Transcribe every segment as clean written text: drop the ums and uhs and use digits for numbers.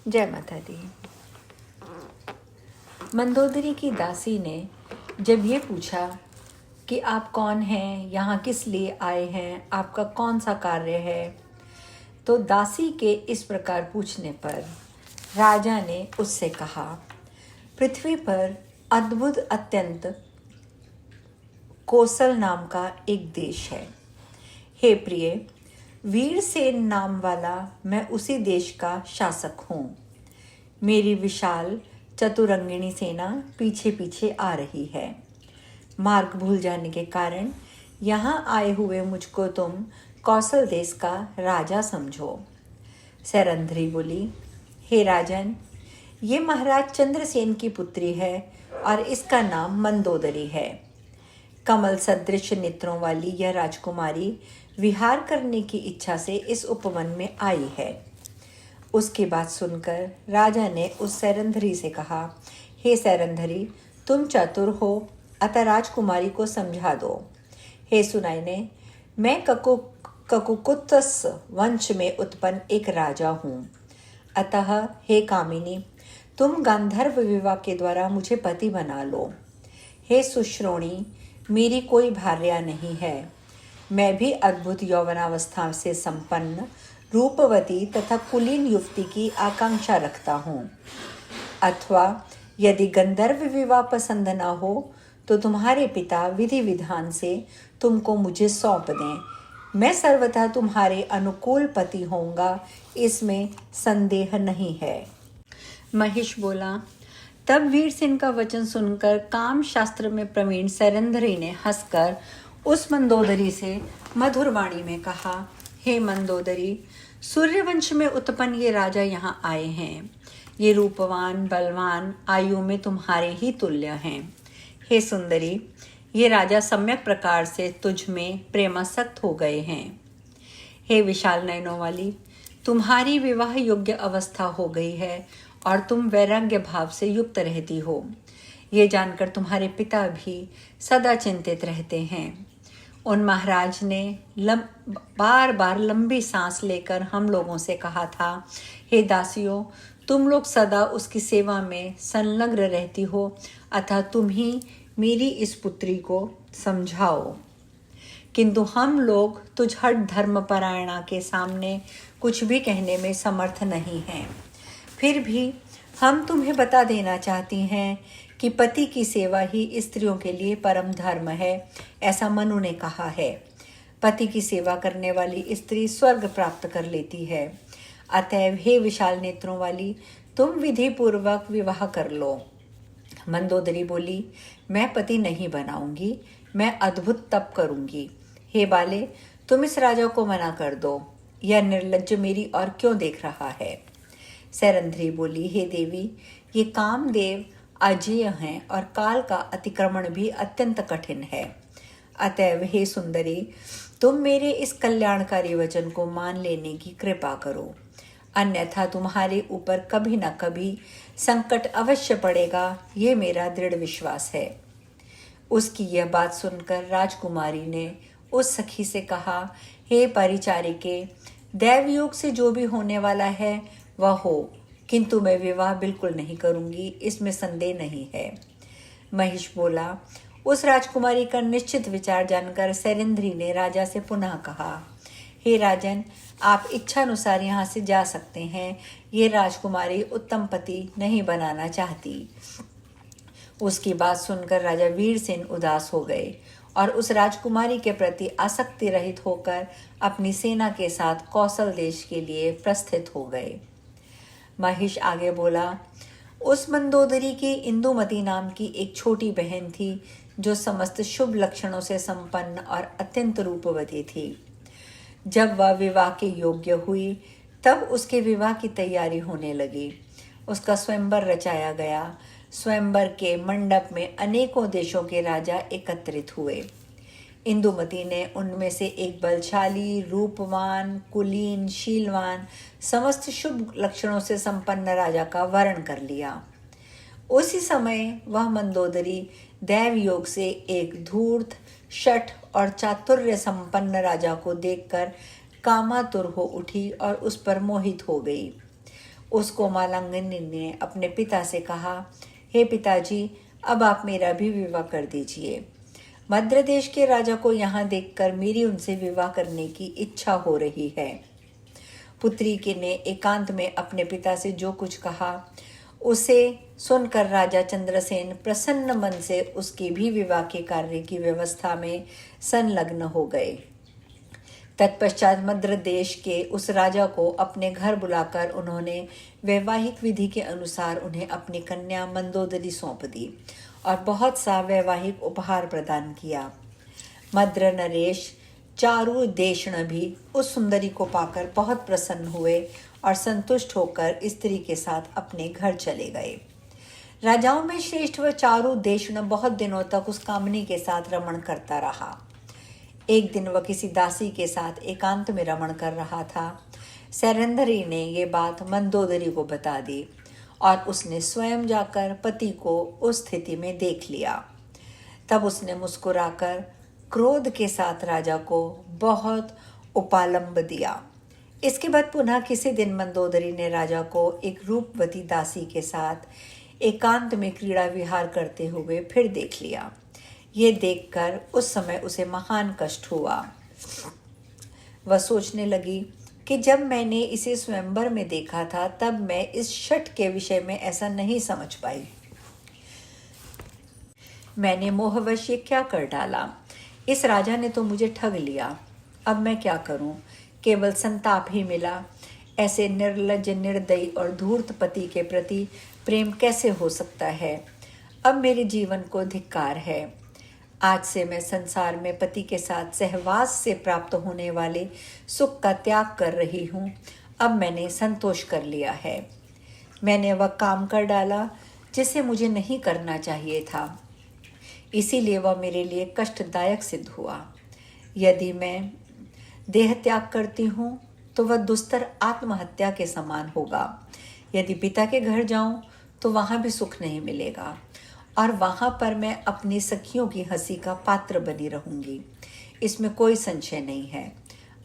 जय माता दी। मंदोदरी की दासी ने जब ये पूछा कि आप कौन हैं, यहाँ किस लिए आए हैं, आपका कौन सा कार्य है, तो दासी के इस प्रकार पूछने पर राजा ने उससे कहा, पृथ्वी पर अद्भुत अत्यंत कोसल नाम का एक देश है। हे प्रिय, वीरसेन नाम वाला मैं उसी देश का शासक हूँ। मेरी विशाल चतुरंगिणी सेना पीछे पीछे आ रही है। मार्ग भूल जाने के कारण यहाँ आए हुए मुझको तुम कौशल देश का राजा समझो। सैरंध्री बोली, हे राजन, ये महाराज चंद्रसेन की पुत्री है और इसका नाम मंदोदरी है। कमल सदृश नेत्रों वाली यह राजकुमारी विहार करने की इच्छा से इस उपवन में आई है। उसकी बात सुनकर राजा ने उस सैरंध्री से कहा, हे सैरंध्री, तुम चतुर हो, अतः राजकुमारी को समझा दो। हे सुनाइने, मैं ककुकुत्स वंश में उत्पन्न एक राजा हूँ। अतः हे कामिनी, तुम गांधर्व विवाह के द्वारा मुझे पति बना लो। हे सुश्रोणी, मेरी कोई भार्या नहीं है। मैं भी अद्भुत यौवनावस्था से संपन्न रूपवती तथा कुलीन युवती की आकांक्षा रखता हूँ। अथवा यदि गंधर्व विवाह पसंद न हो तो तुम्हारे पिता विधि विधान से तुमको मुझे सौंप दें। मैं सर्वथा तुम्हारे अनुकूल पति होऊंगा, इसमें संदेह नहीं है। महिष बोला। तब वीरसेन का वचन सुनकर काम शास्त्र में प्रवीण सैरंध्री ने हंसकर उस मंदोदरी से मधुर वाणी में कहा, हे मंदोदरी, सूर्यवंश में उत्पन्न ये राजा यहाँ आए हैं। ये रूपवान बलवान, आयु में तुम्हारे ही तुल्य हैं। हे सुंदरी, ये राजा सम्यक प्रकार से तुझ में प्रेमासक्त हो गए हैं। हे विशाल नयनों वाली, तुम्हारी विवाह योग्य अवस्था हो गई है और तुम वैराग्य भाव से युक्त रहती हो। ये जानकर तुम्हारे पिता भी सदा चिंतित रहते हैं। उन महाराज ने बार बार लंबी सांस लेकर हम लोगों से कहा था, हे दासियों, तुम लोग सदा उसकी सेवा में संलग्न रहती हो, अतः तुम ही मेरी इस पुत्री को समझाओ। किंतु हम लोग तुझ हठ धर्मपरायणा के सामने कुछ भी कहने में समर्थ नहीं हैं। फिर भी हम तुम्हें बता देना चाहती हैं कि पति की सेवा ही स्त्रियों के लिए परम धर्म है, ऐसा मनु ने कहा है। पति की सेवा करने वाली स्त्री स्वर्ग प्राप्त कर लेती है। अतएव हे विशाल नेत्रों वाली, तुम विधि पूर्वक विवाह कर लो। मंदोदरी बोली, मैं पति नहीं बनाऊंगी, मैं अद्भुत तप करूंगी। हे बाले, तुम इस राजा को मना कर दो। यह निर्लज्ज मेरी ओर क्यों देख रहा है? सैरंध्री बोली, हे देवी, ये कामदेव अजेय हैं और काल का अतिक्रमण भी अत्यंत कठिन है। अतएव हे सुंदरी, तुम मेरे इस कल्याणकारी वचन को मान लेने की कृपा करो, अन्यथा तुम्हारे ऊपर कभी न कभी संकट अवश्य पड़ेगा, ये मेरा दृढ़ विश्वास है। उसकी यह बात सुनकर राजकुमारी ने उस सखी से कहा, हे परिचारिके, दैवयोग से जो भी होने वाला है वह हो, किंतु मैं विवाह बिल्कुल नहीं करूंगी, इसमें संदेह नहीं है। महिष बोला। उस राजकुमारी का निश्चित विचार जानकर सैरंध्री ने राजा से पुनः कहा, हे राजन, आप इच्छानुसार यहाँ से जा सकते हैं। ये राजकुमारी उत्तम पति नहीं बनाना चाहती। उसकी बात सुनकर राजा वीरसेन उदास हो गए और उस राजकुमारी के प्रति आसक्ति रहित होकर अपनी सेना के साथ कौशल देश के लिए प्रस्थित हो गए। महिष आगे बोला, उस मंदोदरी की इंदुमती नाम की एक छोटी बहन थी, जो समस्त शुभ लक्षणों से संपन्न और अत्यंत रूपवती थी। जब वह विवाह के योग्य हुई, तब उसके विवाह की तैयारी होने लगी। उसका स्वयंवर रचाया गया। स्वयंवर के मंडप में अनेकों देशों के राजा एकत्रित हुए। इंदुमती ने उनमें से एक बलशाली, रूपवान, कुलीन, शीलवान, समस्त शुभ लक्षणों से संपन्न राजा का वरण कर लिया। उसी समय वह मंदोदरी दैव योग से एक धूर्त, शठ और चातुर्य संपन्न राजा को देखकर कामातुर हो उठी और उस पर मोहित हो गई। उस कोमलांगिनी ने अपने पिता से कहा, हे पिताजी, अब आप मेरा भी विवाह कर दीजिए। मद्र देश के राजा को यहाँ देखकर मेरी उनसे विवाह करने की इच्छा हो रही है। पुत्री के ने एकांत में अपने पिता से जो कुछ कहा उसे सुनकर राजा चंद्रसेन प्रसन्न मन से उसके भी विवाह के कार्य की व्यवस्था में संलग्न हो गए। तत्पश्चात मद्र देश के उस राजा को अपने घर बुलाकर उन्होंने वैवाहिक विधि के अनुसार उन्हें अपनी कन्या मंदोदरी सौंप दी और बहुत सा वैवाहिक उपहार प्रदान किया। मद्र नरेश चारु देशण भी उस सुंदरी को पाकर बहुत प्रसन्न हुए और संतुष्ट होकर स्त्री के साथ अपने घर चले गए। राजाओं में श्रेष्ठ व चारु देशण बहुत दिनों तक उस कामनी के साथ रमण करता रहा। एक दिन वह किसी दासी के साथ एकांत में रमण कर रहा था। सैरंधरी ने ये बात मंदोदरी को बता दी और उसने स्वयं जाकर पति को उस स्थिति में देख लिया। तब उसने मुस्कुराकर क्रोध के साथ राजा को बहुत उपालंब दिया। इसके बाद पुनः किसी दिन मंदोदरी ने राजा को एक रूपवती दासी के साथ एकांत में क्रीड़ा विहार करते हुए फिर देख लिया। ये देखकर उस समय उसे महान कष्ट हुआ। वह सोचने लगी कि जब मैंने इसे स्वयंवर में देखा था तब मैं इस शठ के विषय में ऐसा नहीं समझ पाई। मैंने मोहवश ये क्या कर डाला। इस राजा ने तो मुझे ठग लिया। अब मैं क्या करूं? केवल संताप ही मिला। ऐसे निर्लज्ज, निर्दयी और धूर्त पति के प्रति प्रेम कैसे हो सकता है? अब मेरे जीवन को धिक्कार है। आज से मैं संसार में पति के साथ सहवास से प्राप्त होने वाले सुख का त्याग कर रही हूँ। अब मैंने संतोष कर लिया है। मैंने वह काम कर डाला जिसे मुझे नहीं करना चाहिए था, इसीलिए वह मेरे लिए कष्टदायक सिद्ध हुआ। यदि मैं देह त्याग करती हूँ तो वह दुस्तर आत्महत्या के समान होगा। यदि पिता के घर जाऊँ तो वहाँ भी सुख नहीं मिलेगा और वहाँ पर मैं अपनी सखियों की हंसी का पात्र बनी रहूंगी। इसमें कोई संशय नहीं है।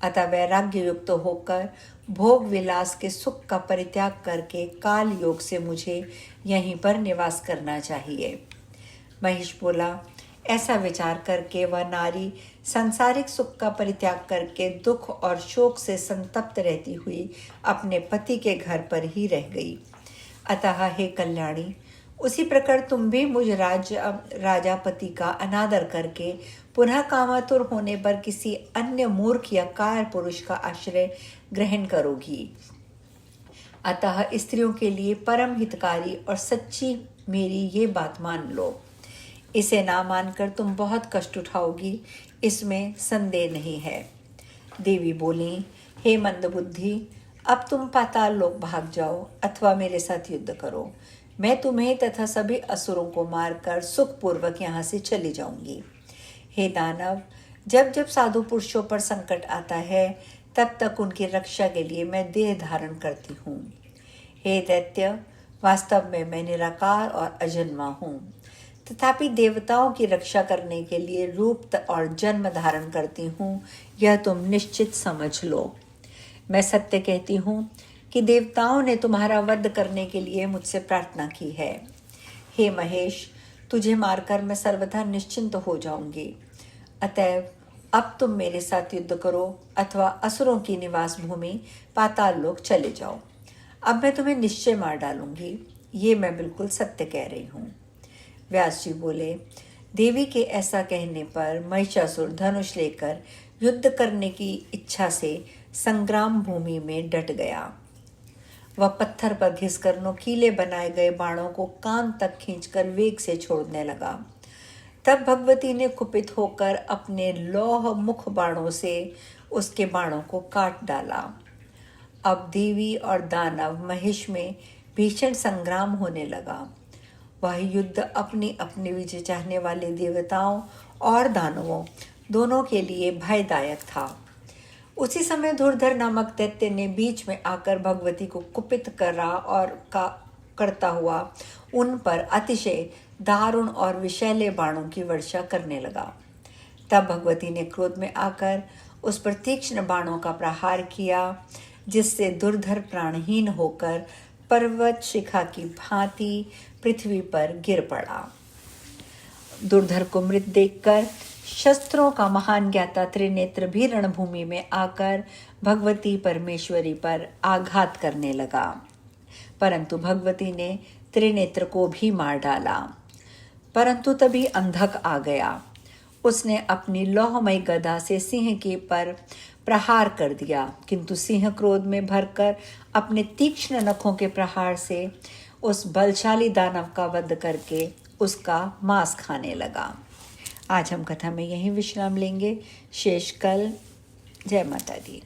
अतः वैराग्य युक्त होकर भोग विलास के सुख का परित्याग करके काल योग से मुझे यहीं पर निवास करना चाहिए। महिष बोला, ऐसा विचार करके वह नारी सांसारिक सुख का परित्याग करके दुख और शोक से संतप्त रहती हुई अपने पति के घर पर ही रह गई। अतः हे कल्याणी, उसी प्रकार तुम भी मुझ राजापति का अनादर करके पुनः कामातुर होने पर किसी अन्य मूर्ख या कार पुरुष का आश्रय ग्रहण करोगी। अतः स्त्रियों के लिए परम हितकारी और सच्ची मेरी ये बात मान लो। इसे ना मानकर तुम बहुत कष्ट उठाओगी, इसमें संदेह नहीं है। देवी बोली, हे मंदबुद्धि, अब तुम पाताल लोक भाग जाओ अथवा मेरे साथ युद्ध करो। मैं तुम्हें तथा सभी असुरों को मारकर सुखपूर्वक यहाँ से चली जाऊंगी। हे दानव, जब जब साधु पुरुषों पर संकट आता है तब तक उनकी रक्षा के लिए मैं देह धारण करती हूँ। हे दैत्य, वास्तव में मैं निराकार और अजन्मा हूँ, तथापि देवताओं की रक्षा करने के लिए रूप और जन्म धारण करती हूँ, यह तुम निश्चित समझ लो। मैं सत्य कहती हूँ कि देवताओं ने तुम्हारा वध करने के लिए मुझसे प्रार्थना की है। हे महेश, तुझे मारकर मैं सर्वथा निश्चिंत हो जाऊंगी। अतएव अब तुम मेरे साथ युद्ध करो अथवा असुरों की निवास भूमि पाताल लोक चले जाओ। अब मैं तुम्हें निश्चय मार डालूंगी। ये मैं बिल्कुल सत्य कह रही हूँ। व्यास जी बोले, देवी के ऐसा कहने पर महिषासुर धनुष लेकर युद्ध करने की इच्छा से संग्राम भूमि में डट गया। वह पत्थर पर घिसकर नोकीले बनाए गए बाणों को कान तक खींचकर वेग से छोड़ने लगा। तब भगवती ने कुपित होकर अपने लौह मुख बाणों से उसके बाणों को काट डाला। अब देवी और दानव महेश में भीषण संग्राम होने लगा। वह युद्ध अपनी अपनी विजय चाहने वाले देवताओं और दानवों दोनों के लिए भयदायक था। उसी समय धुरधर नामक दैत्य ने बीच में आकर भगवती को कुपित करता हुआ उन पर अतिशय दारुण और विषैले बाणों की वर्षा करने लगा। तब भगवती ने क्रोध में आकर उस पर तीक्ष्ण बाणों का प्रहार किया, जिससे दुर्धर प्राणहीन होकर पर्वत शिखा की भांति पृथ्वी पर गिर पड़ा। दुर्धर को मृत देखकर शस्त्रों का महान ज्ञाता त्रिनेत्र भी रणभूमि में आकर भगवती परमेश्वरी पर आघात करने लगा, परंतु भगवती ने त्रिनेत्र को भी मार डाला। परंतु तभी अंधक आ गया। उसने अपनी लौहमयी गदा से सिंह के पर प्रहार कर दिया, किंतु सिंह क्रोध में भरकर अपने तीक्ष्ण नखों के प्रहार से उस बलशाली दानव का वध करके उसका मांस खाने लगा। आज हम कथा में यहीं विश्राम लेंगे। शेष कल। जय माता दी।